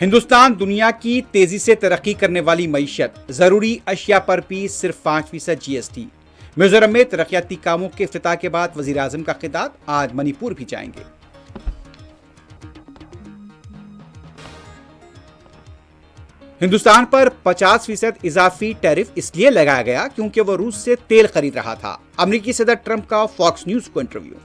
ہندوستان دنیا کی تیزی سے ترقی کرنے والی معیشت، ضروری اشیاء پر بھی صرف 5% جی ایس ٹی۔ میزورم میں ترقیاتی کاموں کے افتتاح کے بعد وزیر اعظم کا خطاب، آج منی پور بھی جائیں گے۔ ہندوستان پر 50% اضافی ٹیرف اس لیے لگایا گیا کیونکہ وہ روس سے تیل خرید رہا تھا۔ امریکی صدر ٹرمپ کا فاکس نیوز کو انٹرویو۔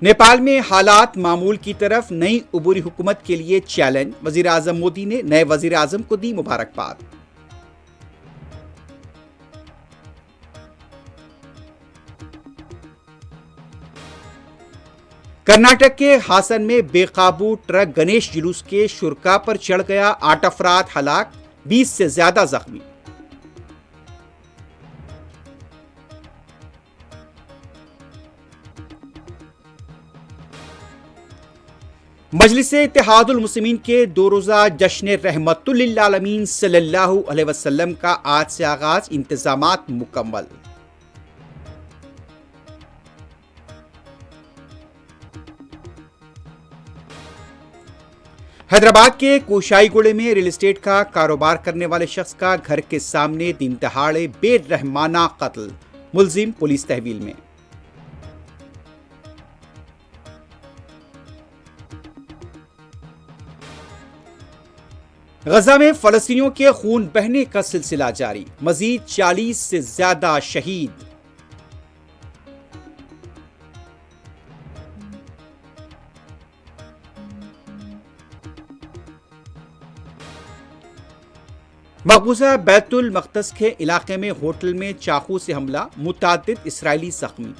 نیپال میں حالات معمول کی طرف، نئی عبوری حکومت کے لیے چیلنج، وزیر اعظم مودی نے نئے وزیر اعظم کو دی مبارکباد۔ کرناٹک کے ہاسن میں بے قابو ٹرک گنیش جلوس کے شرکاء پر چڑھ گیا، 8 افراد ہلاک، 20 سے زیادہ زخمی۔ مجلس اتحاد المسلمین کے 2 روزہ جشن رحمت للعالمین صلی اللہ علیہ وسلم کا آج سے آغاز، انتظامات مکمل۔ حیدرآباد کے کوشائی گوڑے میں ریل اسٹیٹ کا کاروبار کرنے والے شخص کا گھر کے سامنے دن دہاڑے بے رحمانہ قتل، ملزم پولیس تحویل میں۔ غزہ میں فلسطینیوں کے خون بہنے کا سلسلہ جاری، مزید 40 سے زیادہ شہید۔ مقبوضہ بیت المقدس کے علاقے میں ہوٹل میں چاقو سے حملہ، متعدد اسرائیلی زخمی۔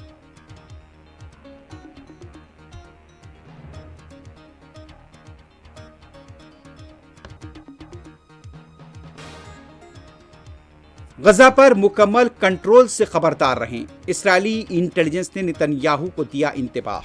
غزہ پر مکمل کنٹرول سے خبردار رہیں، اسرائیلی انٹیلیجنس نے نتن یاہو کو دیا انتباہ۔